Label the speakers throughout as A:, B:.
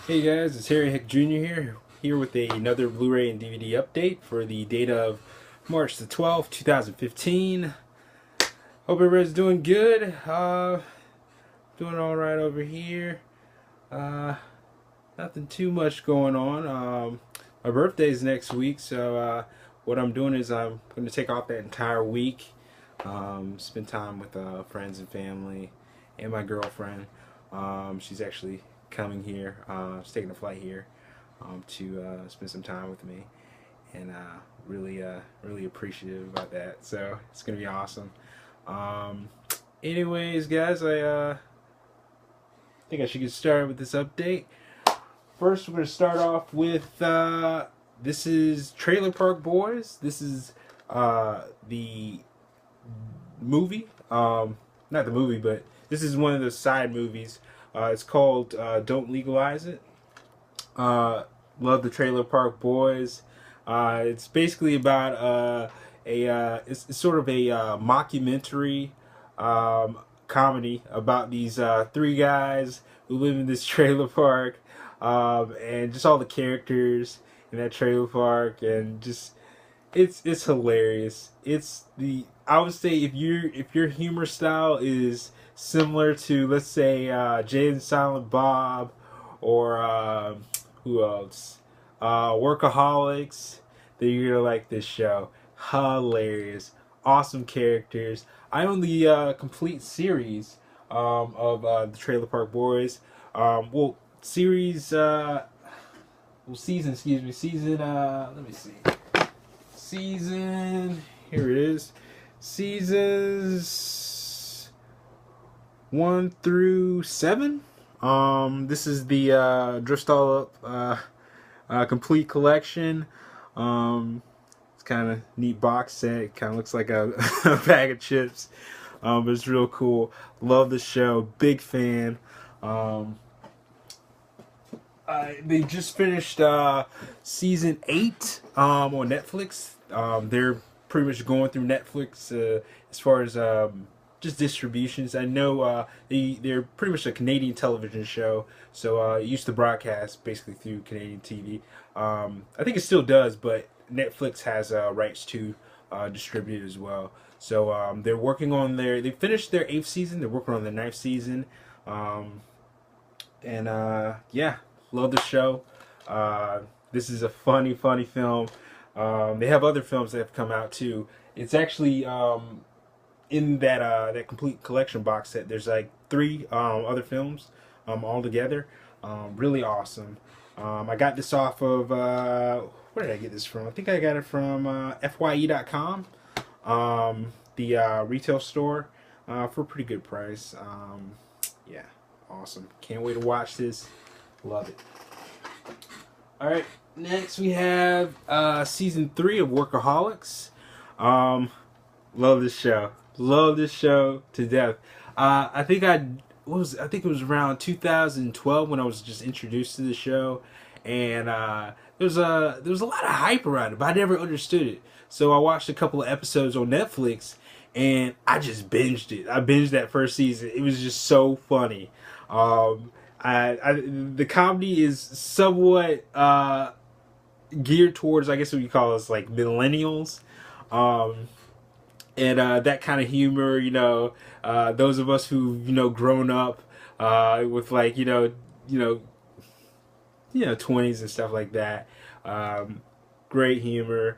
A: Hey guys, it's Harry Hick Jr. here with another Blu Ray and DVD update for the date of March the 12th, 2015. Hope everybody's doing good. Doing alright over here. Uh, Nothing too much going on. My birthday's next week, so what I'm doing is I'm going to take off that entire week, spend time with friends and family and my girlfriend. She's actually coming here. She's taking a flight here to spend some time with me, and really appreciative about that. So it's gonna be awesome. Um, Anyways, guys, I think I should get started with this update. First, we're gonna start off with this is Trailer Park Boys. This is the movie. Not the movie, but this is one of the side movies. It's called Don't Legalize It. Love the Trailer Park Boys. It's basically about it's sort of a mockumentary comedy about these three guys who live in this trailer park, and just all the characters in that trailer park, and just it's hilarious. I would say if your humor style is similar to, let's say, Jay and Silent Bob, or who else? Workaholics, then you're gonna like this show. Hilarious, awesome characters. I own the complete series of the Trailer Park Boys. Series, season. Excuse me, season. Let me see. Season. Here it is. Seasons 1 through 7. This is the Dristal complete collection. It's kind of neat box set. It kind of looks like a, a bag of chips, but it's real cool. Love the show. Big fan. They just finished season 8 on Netflix. They're pretty much going through Netflix as far as just distributions. I know they're pretty much a Canadian television show, so it used to broadcast basically through Canadian TV. I think it still does, but Netflix has rights to distribute it as well. So they're working on they finished their 8th season. They're working on their 9th season, and yeah, love the show. This is a funny film. They have other films that have come out too. It's actually in that complete collection box set. There's like 3 other films all together. Really awesome. I got this off of where did I get this from? I think I got it from fye.com, the retail store, for a pretty good price. Yeah, awesome. Can't wait to watch this. Love it. Alright, next we have season 3 of Workaholics. Love this show. Love this show to death. I think it was around 2012 when I was just introduced to the show, and there was a lot of hype around it, but I never understood it. So I watched a couple of episodes on Netflix, and I just binged it. I binged that first season. It was just so funny. The comedy is somewhat geared towards, I guess what you call us, like millennials, and that kind of humor. Those of us who grown up with, like, 20s and stuff like that. Great humor.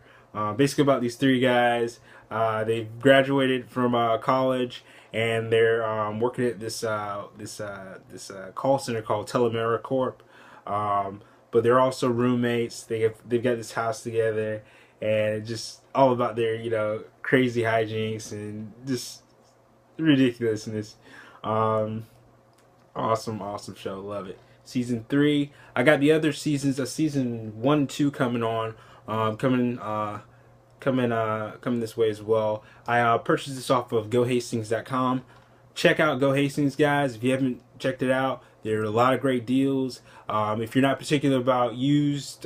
A: Basically about these 3 guys. They've graduated from college, and they're working at this call center called Telemera Corp. But they're also roommates. They've got this house together, and it's just all about their crazy hijinks and just ridiculousness. Awesome show. Love it. Season 3. I got the other seasons of season 1 and 2 coming on. Coming this way as well. I purchased this off of GoHastings.com. Check out Go Hastings, guys. If you haven't checked it out, there are a lot of great deals. If you're not particular about used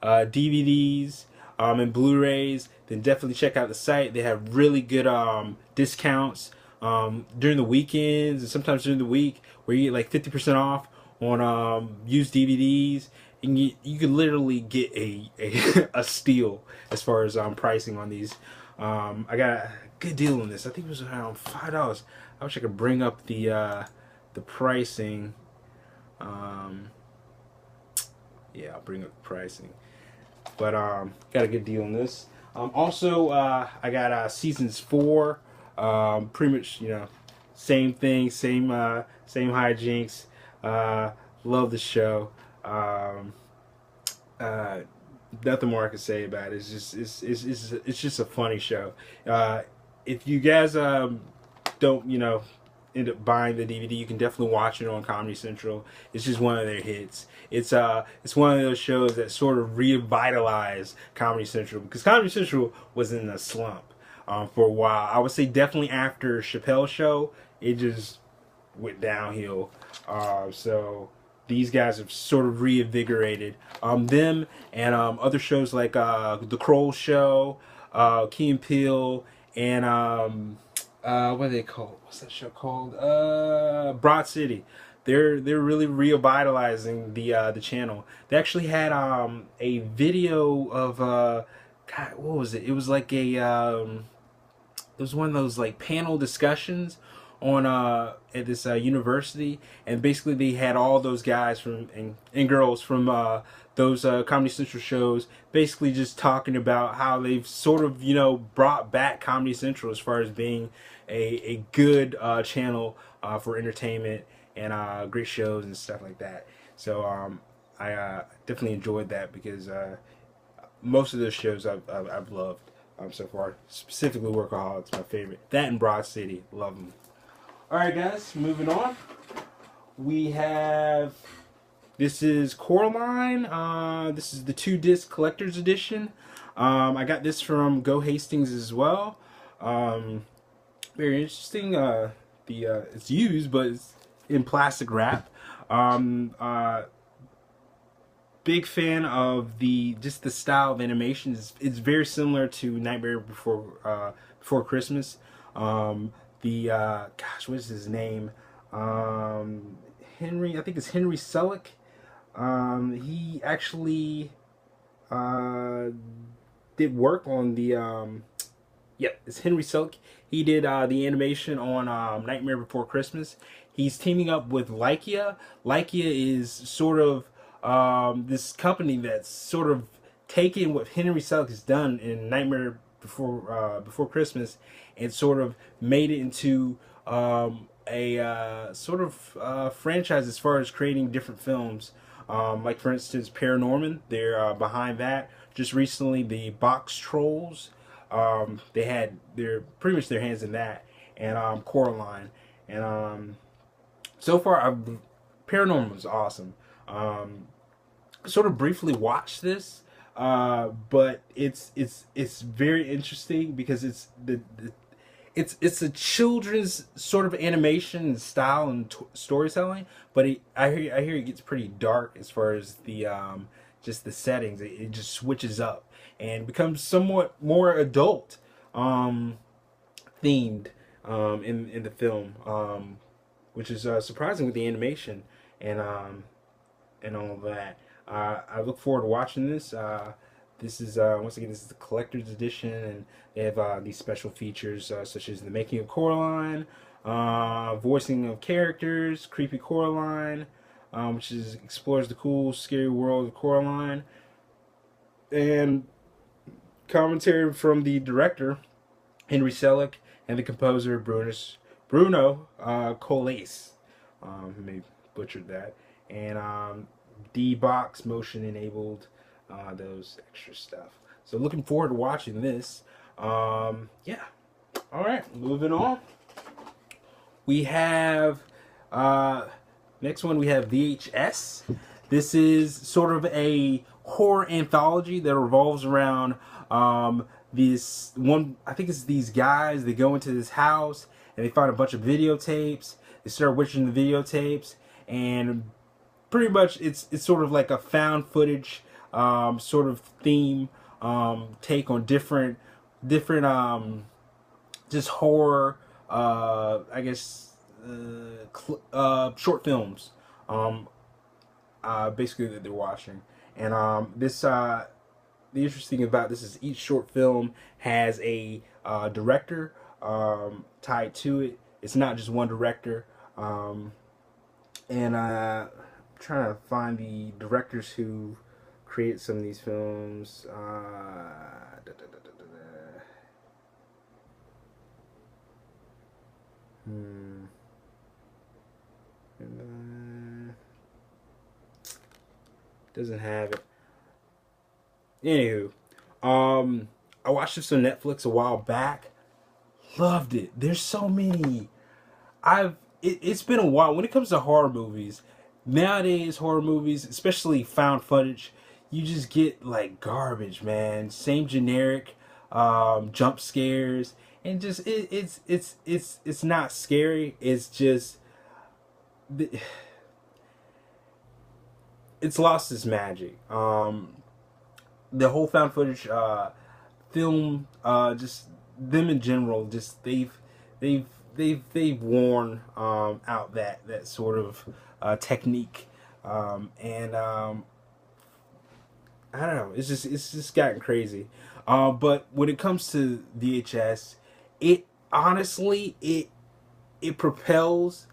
A: DVDs and Blu-rays, then definitely check out the site. They have really good discounts during the weekends and sometimes during the week, where you get like 50% off on used DVDs. And you could literally get a steal as far as pricing on these. I got a good deal on this. I think it was around $5. I wish I could bring up the pricing. Yeah, I'll bring up the pricing. But got a good deal on this. Also, I got seasons 4. Pretty much, you know, same thing, same hijinks. Love the show. Nothing more I can say about it. It's just a funny show. If you guys don't, you know, end up buying the DVD, you can definitely watch it on Comedy Central. It's just one of their hits. It's one of those shows that sort of revitalized Comedy Central, because Comedy Central was in a slump for a while. I would say definitely after Chappelle's show, it just went downhill. So these guys have sort of reinvigorated them, and other shows like The Kroll Show, Key and Peele, and what are they called? What's that show called? Broad City. They're really revitalizing the channel. They actually had a video of God, what was it? It was like a it was one of those like panel discussions on at this university, and basically they had all those guys from and girls from those Comedy Central shows basically just talking about how they've sort of, you know, brought back Comedy Central as far as being a good channel for entertainment and great shows and stuff like that. So I definitely enjoyed that, because most of those shows I've loved so far. Specifically Workaholics, my favorite. That and Broad City, love them. Alright guys, moving on. We have, this is Coraline. This is the 2-disc collector's edition. I got this from Go Hastings as well. Very interesting. It's used, but it's in plastic wrap. Big fan of the style of animation. It's very similar to Nightmare Before Christmas. Gosh, what is his name? Henry, I think it's Henry Selick. He actually did work on the yeah, it's Henry Selick. He did the animation on Nightmare Before Christmas. He's teaming up with Leica. Leica is sort of this company that's sort of taken what Henry Selick has done in Nightmare Before Christmas and sort of made it into a sort of franchise as far as creating different films. Like for instance, Paranorman. They're behind that. Just recently, the Box Trolls. They had pretty much their hands in that, and Coraline, and so far Paranorman was awesome. Sort of briefly watched this, but it's very interesting because it's a children's sort of animation style and storytelling, but I hear it gets pretty dark as far as the just the settings. It just switches up and becomes somewhat more adult themed in the film, which is surprising with the animation and all of that. I look forward to watching this. This is once again, this is the collector's edition, and they have these special features such as the making of Coraline, voicing of characters, creepy Coraline, which explores the cool, scary world of Coraline, and commentary from the director Henry Selick and the composer Bruno Colace. Maybe butchered that, and D-Box motion enabled. Those extra stuff. So looking forward to watching this. Yeah. Alright, moving on. We have next one we have VHS. This is sort of a horror anthology that revolves around this one, I think it's these guys. They go into this house and they find a bunch of videotapes. They start watching the videotapes, and pretty much it's sort of like a found footage sort of theme, take on different just horror, I guess, short films. basically that they're watching. And the interesting thing about this is each short film has a director tied to it. It's not just one director. And I'm trying to find the directors who created some of these films. Doesn't have it. Anywho, I watched this on Netflix a while back. Loved it. There's so many. It's been a while when it comes to horror movies. Nowadays, horror movies, especially found footage, you just get like garbage, man. Same generic jump scares, and just it's not scary. It's just it's lost its magic. The whole found footage film, just them in general, just they've worn out that sort of technique, and I don't know. It's just gotten crazy. But when it comes to VHS, it honestly it propels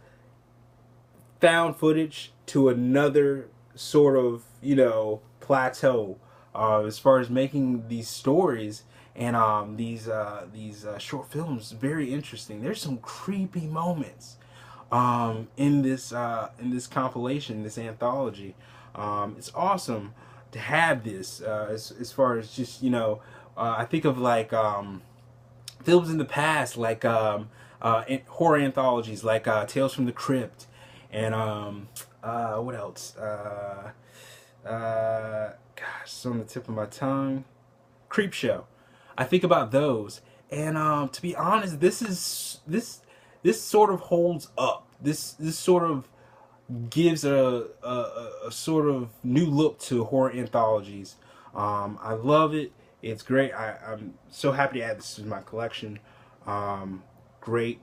A: found footage to another sort of, you know, plateau as far as making these stories and these short films very interesting. There's some creepy moments in this compilation, this anthology. It's awesome to have this as far as just, you know, I think of like films in the past, like horror anthologies like Tales from the Crypt, and what else? Gosh, it's on the tip of my tongue. Creepshow. I think about those, and to be honest, this sort of holds up. This sort of gives a sort of new look to horror anthologies. I love it. It's great. I'm so happy to add this to my collection. Great.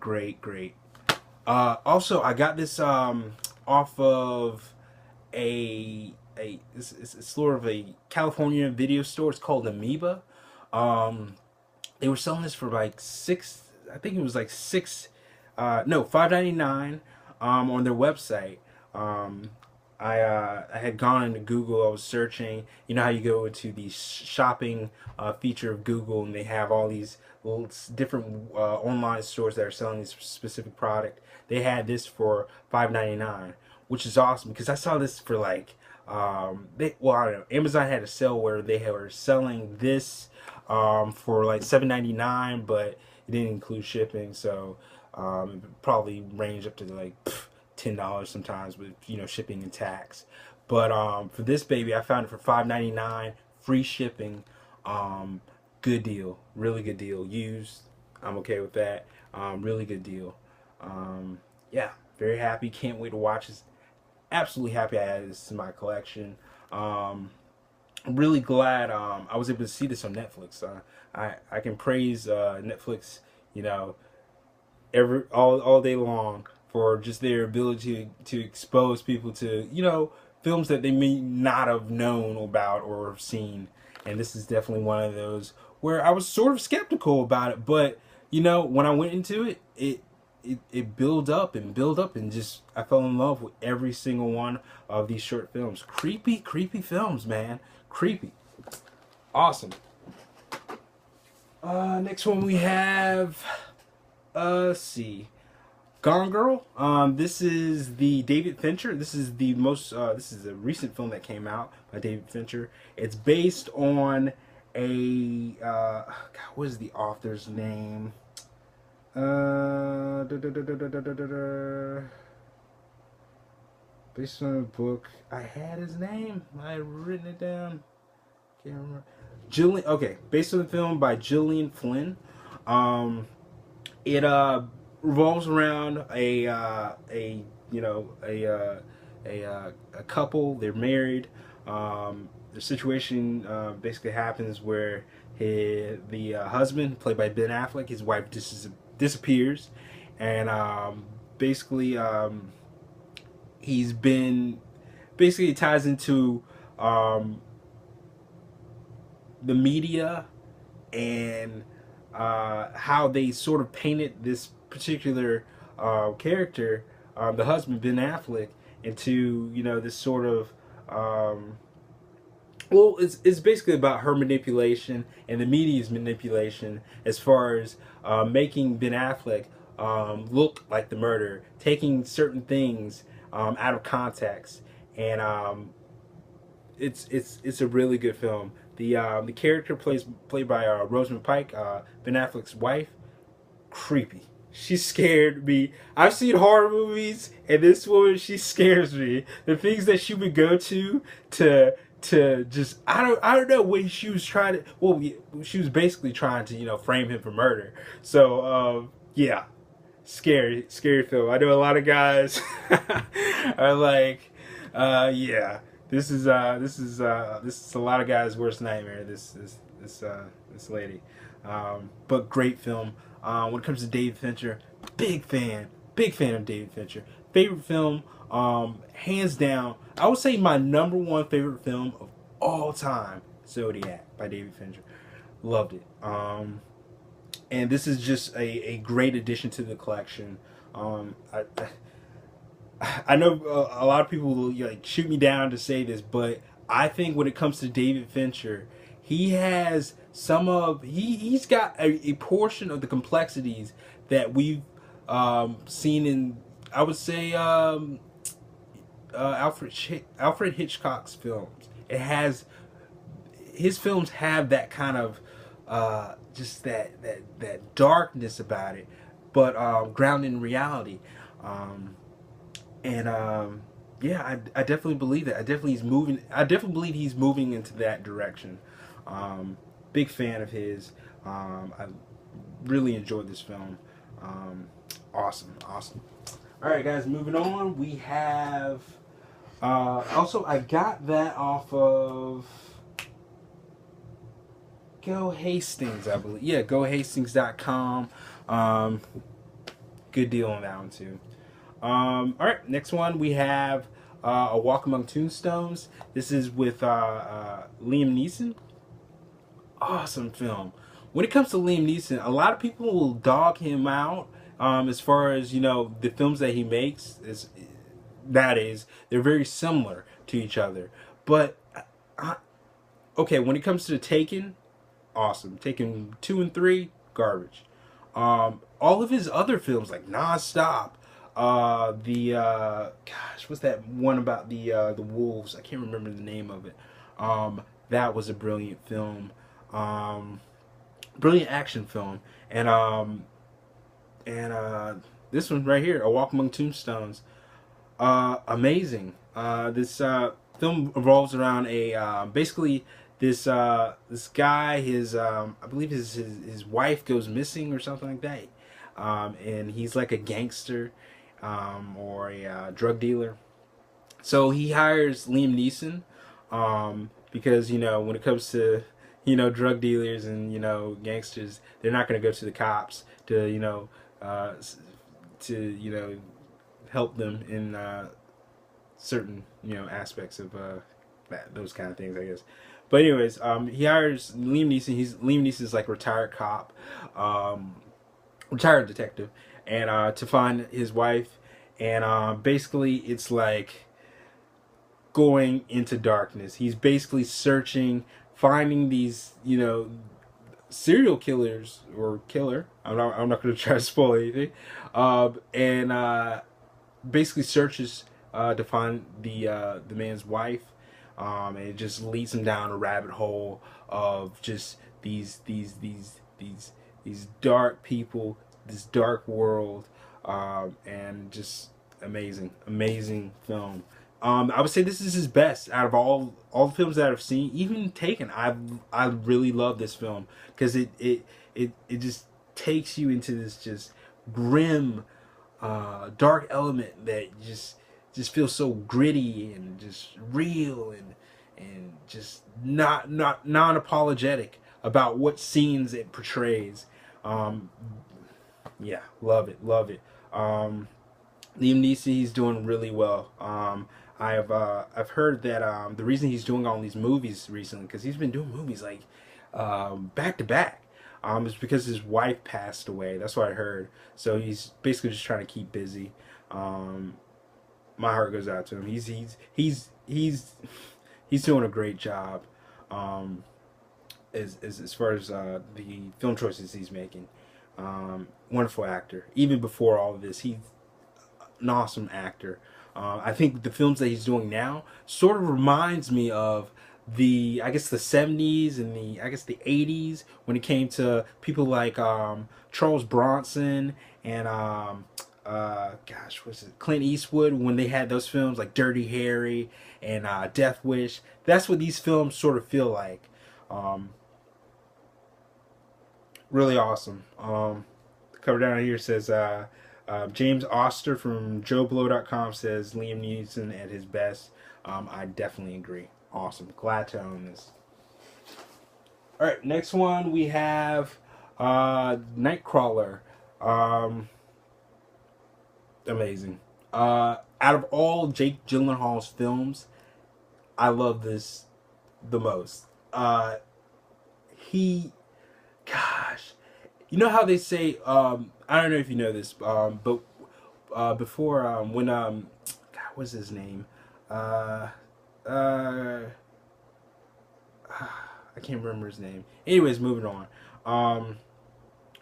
A: Also, I got this off of it's sort of a California video store. It's called Amoeba. They were selling this for like I think it was like $5.99 on their website. I had gone into Google. I was searching. You know how you go into the shopping feature of Google, and they have all these little different online stores that are selling this specific product. They had this for $5.99, which is awesome because I saw this for like I don't know. Amazon had a sale where they were selling this for like $7.99, but it didn't include shipping, so it probably ranged up to like $10 sometimes with, you know, shipping and tax. But for this baby, I found it for $5.99, free shipping. Good deal, really good deal. Used, I'm okay with that. Really good deal. Yeah, very happy. Can't wait to watch this. Absolutely happy I added this to my collection. I'm really glad I was able to see this on Netflix. I can praise Netflix, you know, all day long for just their ability to expose people to, you know, films that they may not have known about or seen. And this is definitely one of those where I was sort of skeptical about it, but you know, when I went into it, it built up and just I fell in love with every single one of these short films. Creepy films, man. Creepy. Awesome. Next one we have, let's see, Gone Girl. This is the David Fincher. This is the most. This is a recent film that came out by David Fincher. It's based on a. God, what is the author's name? Based on a book. I had his name. I had written it down. Can't remember. Okay, based on the film by Gillian Flynn. It revolves around a couple. They're married. The situation basically happens where the husband, played by Ben Affleck, his wife disappears, and basically he's been basically it ties into the media and how they sort of painted this particular character, the husband Ben Affleck, into this sort of well, it's basically about her manipulation and the media's manipulation as far as making Ben Affleck look like the murderer, taking certain things out of context, and it's a really good film. The character played by Rosamund Pike, Ben Affleck's wife, creepy. She scared me. I've seen horror movies, and this woman, she scares me. The things that she would go to just I don't know when she was trying to, well, she was basically trying to frame him for murder. So yeah, scary film. I know a lot of guys are like yeah, this is a lot of guys' worst nightmare, this lady. But great film. When it comes to David Fincher, big fan of David Fincher. Favorite film, hands down, I would say my #1 favorite film of all time, Zodiac by David Fincher. Loved it. And this is just a great addition to the collection. I know a lot of people will shoot me down to say this, but I think when it comes to David Fincher, he has he's got a portion of the complexities that we've seen in, I would say, Alfred Hitchcock's films. His films have that kind of just that darkness about it, but grounded in reality. Yeah, I definitely believe that. I definitely believe he's moving into that direction. Big fan of his. I really enjoyed this film. Awesome. All right, guys, moving on. We have also, I got that off of Go Hastings, I believe. Yeah, GoHastings.com. Good deal on that one too. All right, next one we have A Walk Among Tombstones. This is with Liam Neeson. Awesome film. When it comes to Liam Neeson, a lot of people will dog him out as far as the films that he makes. They're very similar to each other. But okay, when it comes to Taken, awesome. Taken 2 and 3, garbage. All of his other films like Non-Stop, gosh, what's that one about the wolves? I can't remember the name of it. That was a brilliant film. Brilliant action film. And this one right here, A Walk Among Tombstones, amazing. This film revolves around basically this guy, I believe his wife goes missing or something like that, and he's like a gangster or a drug dealer. So he hires Liam Neeson because when it comes to drug dealers and gangsters, they're not going to go to the cops to help them in certain aspects of those kind of things, I guess. But anyways, he hires Liam Neeson. Liam Neeson's like a retired cop, retired detective, and to find his wife, and basically it's like going into darkness. He's basically searching, finding these serial killers or killer. I'm not going to try to spoil anything, and basically searches to find the man's wife. And it just leads him down a rabbit hole of just these dark people, this dark world, and just amazing film. I would say this is his best out of all the films that I've seen. Even Taken, I really love this film because it just takes you into this just grim, dark element that just feels so gritty and just real and just not non-apologetic about what scenes it portrays. Yeah, love it. Liam Neeson, he's doing really well. I've heard that the reason he's doing all these movies recently, because he's been doing movies like back to back, is because his wife passed away. That's what I heard. So he's basically just trying to keep busy. My heart goes out to him. He's doing a great job. As far as the film choices he's making. Wonderful actor. Even before all of this, he's an awesome actor. I think the films that he's doing now sort of reminds me of the 70s and the 80s, when it came to people like Charles Bronson and what's it, Clint Eastwood, when they had those films like Dirty Harry and Death Wish. That's what these films sort of feel like. Really awesome. The cover down here says James Oster from JoeBlow.com says Liam Neeson at his best. I definitely agree. Awesome. Glad to own this. Alright, next one we have Nightcrawler. Amazing. Out of all Jake Gyllenhaal's films, I love this the most. Gosh, you know how they say, I don't know if you know this, but before, when, God, what's his name? I can't remember his name. Anyways, moving on.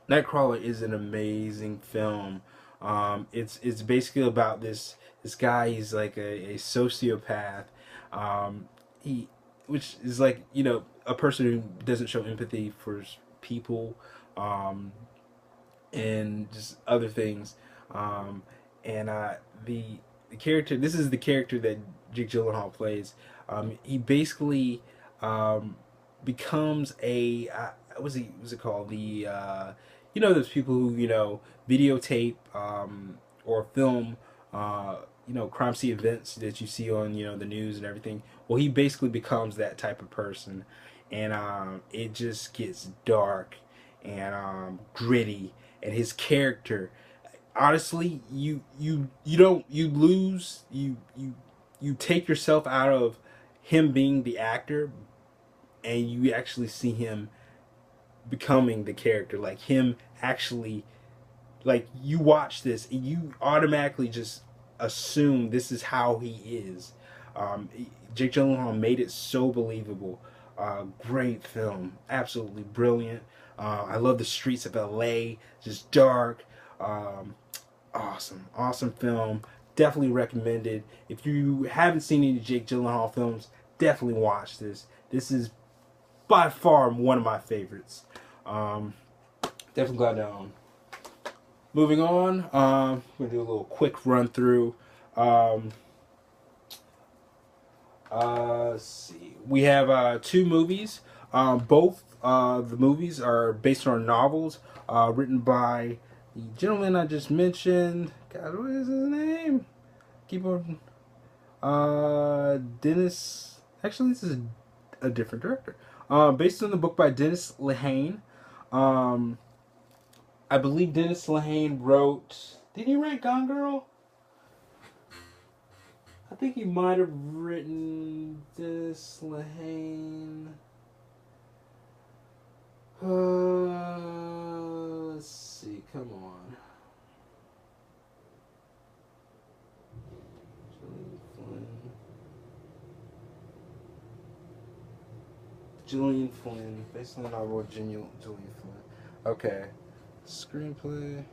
A: Nightcrawler is an amazing film. It's basically about this guy. He's like a sociopath. Which is like, a person who doesn't show empathy for people, and just other things. The character. This is the character that Jake Gyllenhaal plays. He basically becomes a what's it called? Those people who videotape or film crime scene events that you see on the news and everything. Well, he basically becomes that type of person, and it just gets dark and gritty. And his character, honestly, you take yourself out of him being the actor, and you actually see him becoming the character. Like him actually, like you watch this and you automatically just assume this is how he is. Jake Gyllenhaal made it so believable. Great film, absolutely brilliant. I love the streets of LA, just dark. Awesome film. Definitely recommended. If you haven't seen any Jake Gyllenhaal films, definitely watch this. This is by far one of my favorites. Definitely glad to own. Moving on, we're gonna do a little quick run through. Let's see. We have two movies. Both the movies are based on novels written by the gentleman I just mentioned. God, what is his name? Keep on. Dennis. Actually, this is a different director. Based on the book by Dennis Lehane. I believe Dennis Lehane wrote. Did he write Gone Girl? I think he might have written Dennis Lehane. Let's see. Come on. Gillian Flynn, based on the novel of Gillian Flynn. Okay. Screenplay.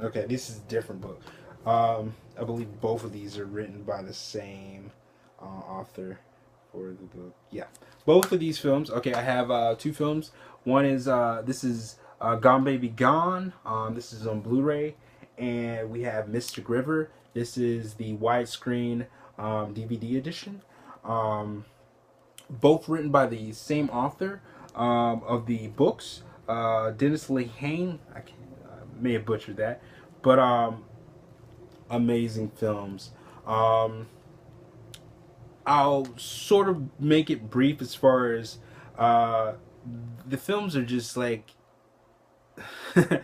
A: Okay, this is a different book. I believe both of these are written by the same author for the book. Yeah, both of these films. Okay, I have two films. One is this is Gone Baby Gone. This is on Blu Ray, and we have Mystic River. This is the widescreen DVD edition. Both written by the same author of the books, Dennis Lehane. I may have butchered that, but amazing films. I'll sort of make it brief as far as the films are just like this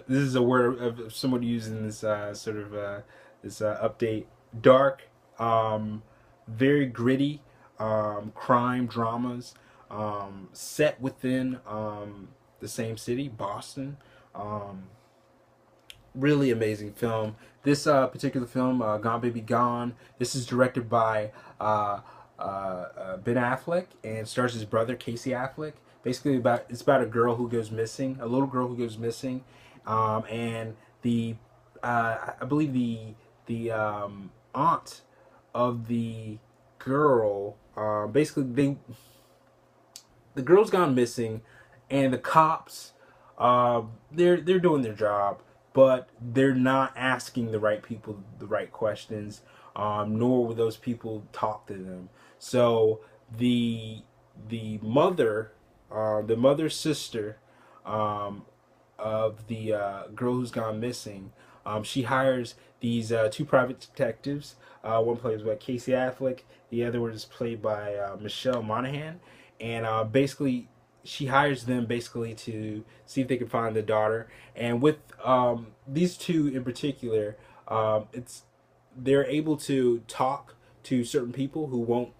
A: is a word of someone using this this update. Dark, Very gritty crime dramas set within the same city, Boston. Um, Really amazing film. This particular film, Gone Baby Gone, this is directed by Ben Affleck and stars his brother Casey Affleck. Basically, it's about a girl who goes missing, a little girl who goes missing, and the I believe the aunt of the girl, basically the girl's gone missing, and the cops, they're doing their job, but they're not asking the right people the right questions, nor will those people talk to them. So the the mother's sister, of the girl who's gone missing, she hires these two private detectives. One played by Casey Affleck, the other one is played by Michelle Monaghan, and basically she hires them basically to see if they can find the daughter. And with these two in particular, it's they're able to talk to certain people who won't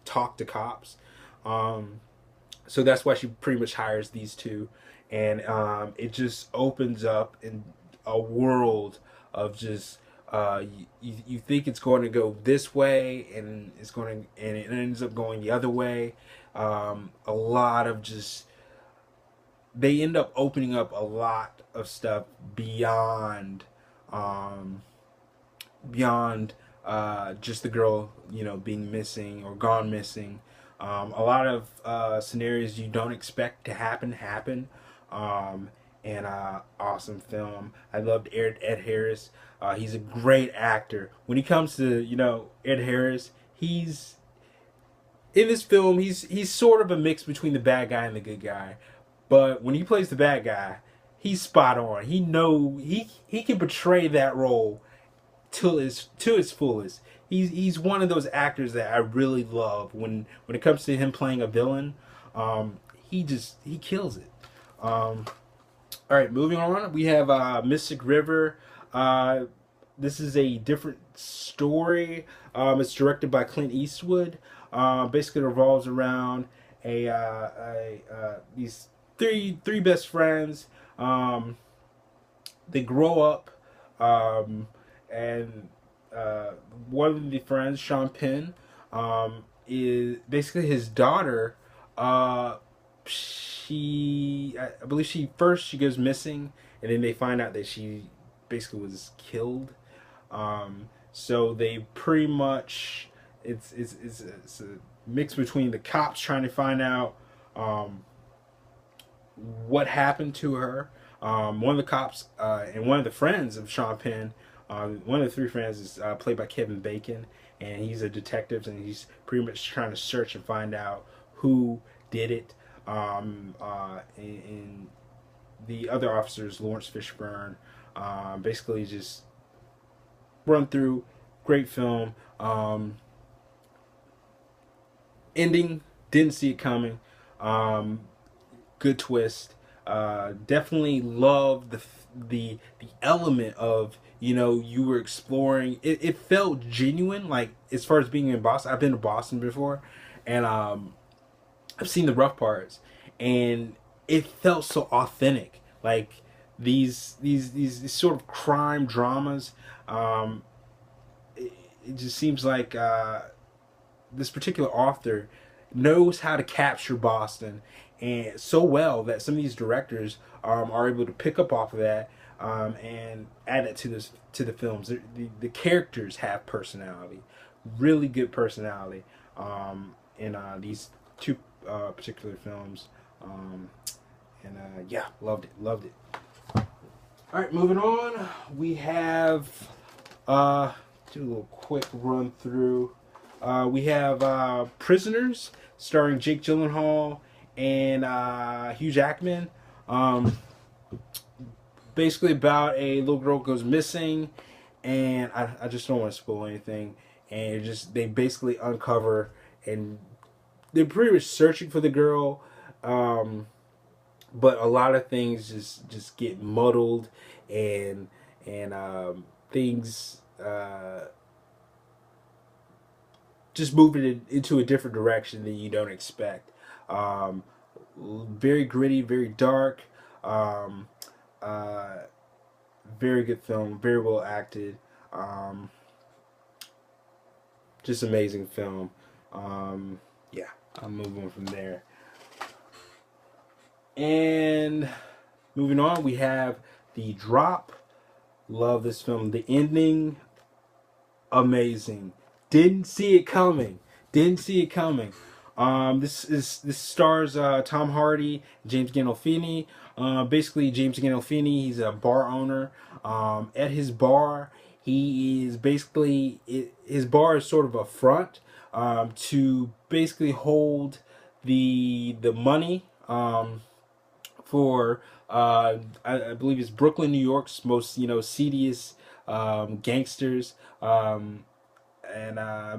A: talk to cops. So that's why she pretty much hires these two, and it just opens up in a world of just you think it's going to go this way, and it ends up going the other way. A lot of just they end up opening up a lot of stuff beyond beyond just the girl, being missing or gone missing. A lot of scenarios you don't expect to happen. And awesome film. I loved Ed Harris. He's a great actor. When he comes to Ed Harris, he's in this film. He's sort of a mix between the bad guy and the good guy. But when he plays the bad guy, he's spot on. He can portray that role to its fullest. He's one of those actors that I really love. When it comes to him playing a villain, he kills it. All right, moving on. We have Mystic River. This is a different story. It's directed by Clint Eastwood. Basically, it revolves around these three best friends. They grow up, and one of the friends, Sean Penn, is basically his daughter. I believe she goes missing, and then they find out that she basically was killed. So they pretty much it's a mix between the cops trying to find out what happened to her. One of the cops and one of the friends of Sean Penn, one of the three friends is played by Kevin Bacon, and he's a detective, and he's pretty much trying to search and find out who did it. And the other officers, Lawrence Fishburne, basically just run through. Great film. Ending, didn't see it coming. Good twist. Definitely love the element of you were exploring. It felt genuine, like as far as being in Boston. I've been to Boston before, and I've seen the rough parts, and it felt so authentic. Like these sort of crime dramas. It just seems like this particular author knows how to capture Boston, and so well that some of these directors are able to pick up off of that and add it to the films. The characters have personality, really good personality in these two particular films, and yeah, loved it. All right, moving on. We have do a little quick run through. We have Prisoners, starring Jake Gyllenhaal and Hugh Jackman. Basically about a little girl goes missing, and I just don't want to spoil anything. And they basically uncover, and they're pretty much searching for the girl, but a lot of things just get muddled, and things just moving it into a different direction than you don't expect. Very gritty, very dark. Um, uh, Very good film, very well acted. Um, just amazing film. Yeah, I'll move on from there. And moving on, we have The Drop. Love this film. The ending, amazing. Didn't see it coming. Didn't see it coming. This stars Tom Hardy, James Gandolfini. Basically, James Gandolfini, he's a bar owner. At his bar, he is basically his bar is sort of a front to basically hold the money for I believe it's Brooklyn, New York's most seediest gangsters. And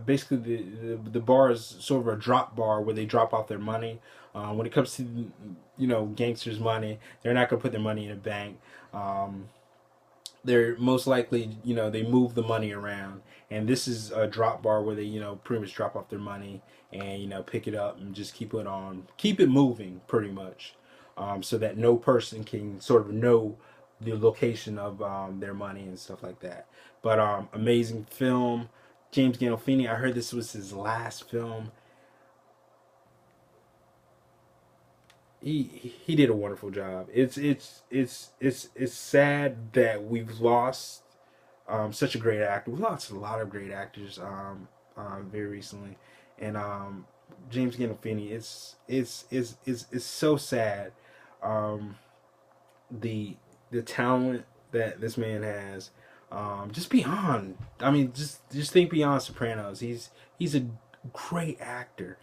A: basically the bar is sort of a drop bar where they drop off their money. When it comes to gangsters' money, they're not gonna put their money in a bank. They're most likely they move the money around, and this is a drop bar where they pretty much drop off their money and pick it up and just keep it moving pretty much, so that no person can sort of know the location of their money and stuff like that. But amazing film. James Gandolfini, I heard this was his last film. He did a wonderful job. It's sad that we've lost such a great actor. We've lost a lot of great actors very recently, and James Gandolfini. It's so sad. The talent that this man has. Just beyond. I mean, just think beyond Sopranos. He's a great actor.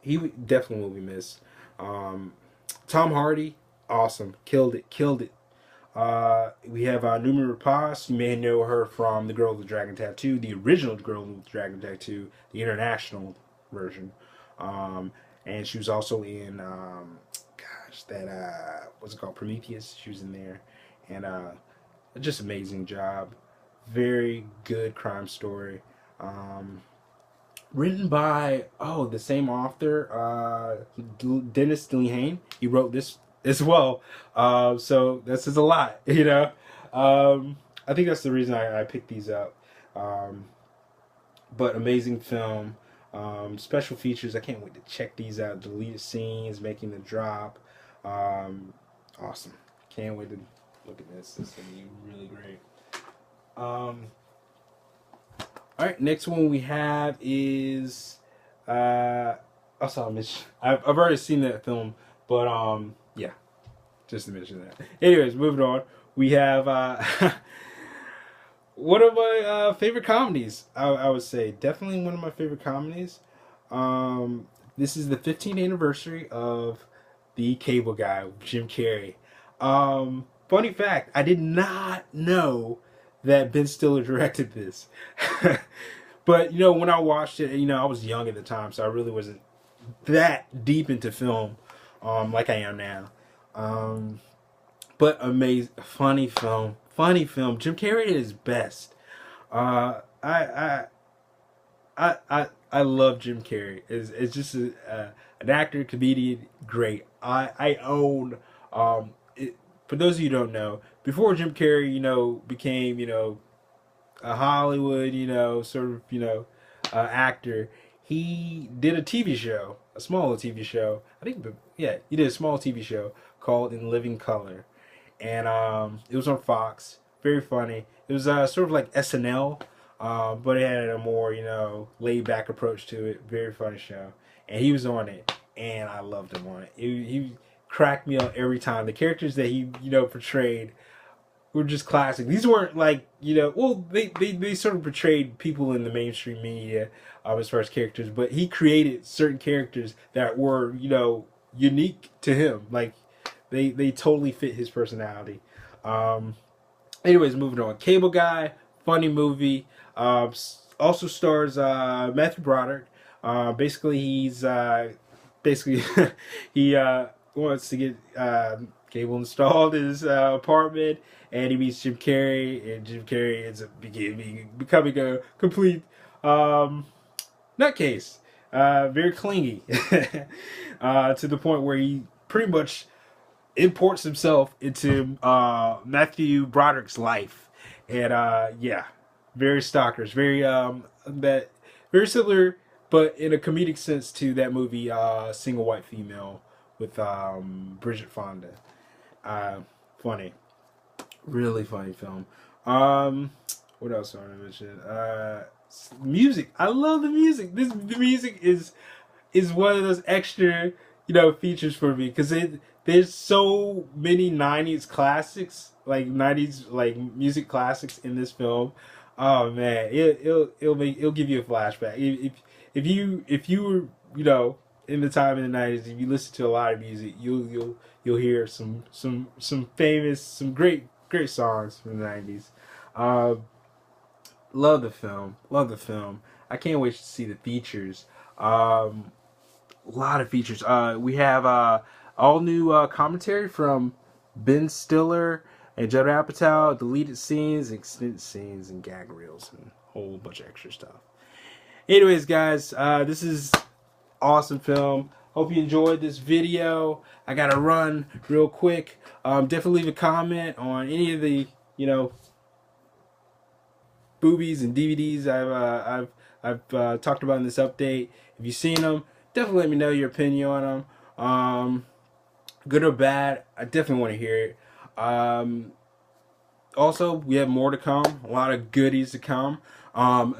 A: He definitely will be missed. Tom Hardy, awesome, killed it. We have Numa Rapace. You may know her from The Girl with the Dragon Tattoo, the original Girl with the Dragon Tattoo, the international version. And she was also in, what's it called, Prometheus. She was in there, and just amazing job. Very good crime story. Written by the same author, Dennis Lehane. He wrote this as well. So this is a lot, I think that's the reason I picked these up. But amazing film. Special features. I can't wait to check these out. Deleted scenes, making the drop. Awesome. Can't wait to look at this. This is gonna be really great. All right, next one we have is I've already seen that film, but yeah, just to mention that. Anyways, moving on, we have one of my favorite comedies. I would say definitely one of my favorite comedies. This is the 15th anniversary of The Cable Guy with Jim Carrey. Funny fact, I did not know that Ben Stiller directed this. But when I watched it, I was young at the time, so I really wasn't that deep into film like I am now. But amazing, funny film. Jim Carrey at his best. I love Jim Carrey. It's just an actor, comedian, great. I own it. For those of you who don't know, before Jim Carrey, became, a Hollywood, sort of, actor, he did a TV show, a smaller TV show. I think, yeah, he did a small TV show called In Living Color. And it was on Fox. Very funny. It was sort of like SNL, but it had a more, laid back approach to it. Very funny show. And he was on it, and I loved him on it. He cracked me up every time. The characters that he, portrayed were just classic. These weren't like, they sort of portrayed people in the mainstream media as far as characters, but he created certain characters that were, unique to him. Like, they totally fit his personality. Anyways, moving on. Cable Guy, funny movie. Also stars Matthew Broderick. Basically, he's he wants to get cable installed in his apartment, and he meets Jim Carrey, and Jim Carrey ends up becoming a complete nutcase, very clingy, to the point where he pretty much imports himself into Matthew Broderick's life, and yeah, very stalkers, very similar, but in a comedic sense to that movie, Single White Female with Bridget Fonda. Uh, Funny, really funny film. Um, what else do I want to mention? Music. I love the music. The music is one of those extra, features for me, because there's so many '90s classics, like '90s like music classics in this film. Oh man, it'll give you a flashback. If you were, in the time in the '90s, if you listen to a lot of music, you'll hear some famous, some great songs from the '90s. Uh, Love the film. Love the film. I can't wait to see the features. A lot of features. We have all new commentary from Ben Stiller and Judd Apatow, deleted scenes, extended scenes, and gag reels, and a whole bunch of extra stuff. Anyways, guys, this is awesome film. Hope you enjoyed this video. I gotta run real quick. Definitely leave a comment on any of the, boobies and DVDs I've talked about in this update. If you've seen them, definitely let me know your opinion on them. Good or bad, I definitely want to hear it. Also, we have more to come. A lot of goodies to come.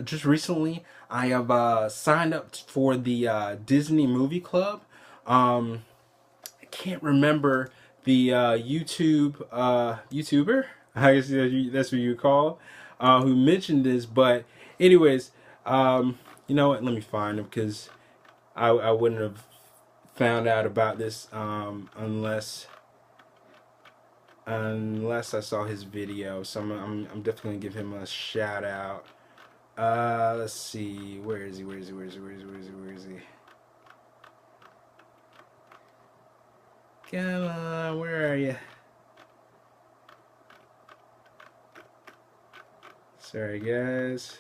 A: Just recently, I have signed up for the Disney Movie Club. I can't remember the YouTuber. I guess that's what you call, who mentioned this. But anyways, you know what? Let me find him, because I wouldn't have found out about this unless I saw his video. So I'm definitely gonna give him a shout out. Let's see, where is he? Where is he? Come on, where are you? Sorry, guys.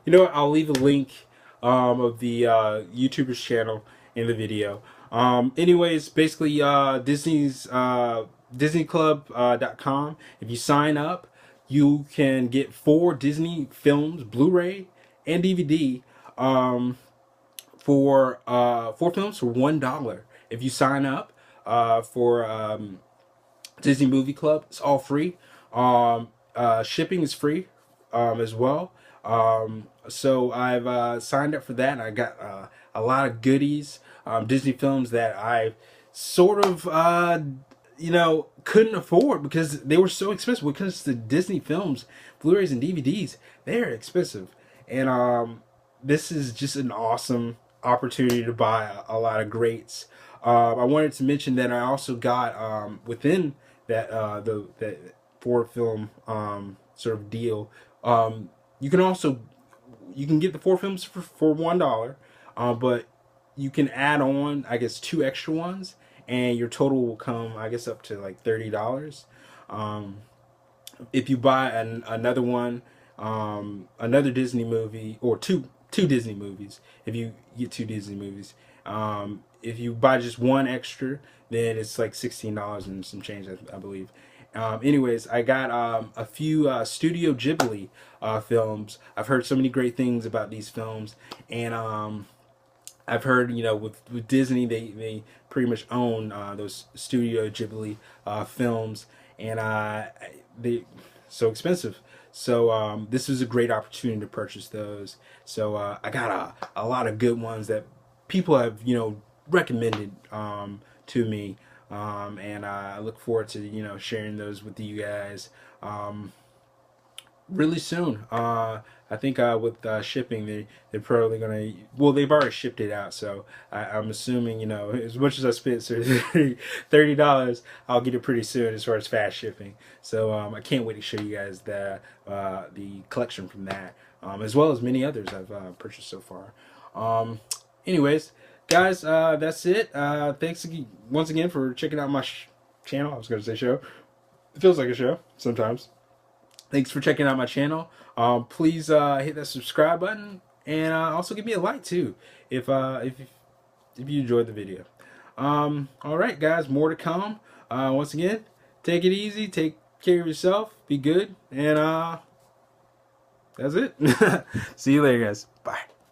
A: You know what? I'll leave a link of the YouTuber's channel in the video. Anyways, basically, Disney's DisneyClub.com. If you sign up, you can get 4 Disney films, Blu-ray and DVD, for 4 films for $1. If you sign up for Disney Movie Club, it's all free. Shipping is free as well. So I've signed up for that, and I got a lot of goodies, Disney films that I sort of couldn't afford because they were so expensive. Because the Disney films, Blu-rays and DVDs, they're expensive, and this is just an awesome opportunity to buy a lot of greats. I wanted to mention that I also got within that that 4-film sort of deal. You can get the 4 films for $1, but you can add on, I guess, 2 extra ones, and your total will come, I guess, up to like $30. If you buy another one, another Disney movie, or two Disney movies, if you get 2 Disney movies, if you buy just one extra, then it's like $16 and some change, I believe. Anyways, I got a few Studio Ghibli films. I've heard so many great things about these films, and I've heard, with Disney, they pretty much own those Studio Ghibli films, and they so expensive. So this was a great opportunity to purchase those. So I got a lot of good ones that people have recommended to me, and I look forward to sharing those with you guys. really soon. I think with shipping, they're probably gonna. Well, they've already shipped it out, so I'm assuming, you know, as much as I spent $30, I'll get it pretty soon as far as fast shipping. So I can't wait to show you guys the collection from that, as well as many others I've purchased so far. Anyways, guys, that's it. Thanks once again for checking out my channel. I was going to say show. It feels like a show sometimes. Thanks for checking out my channel. Please hit that subscribe button, and also give me a like too if you enjoyed the video. All right, guys, more to come. Once again, take it easy, take care of yourself, be good, and that's it. See you later, guys.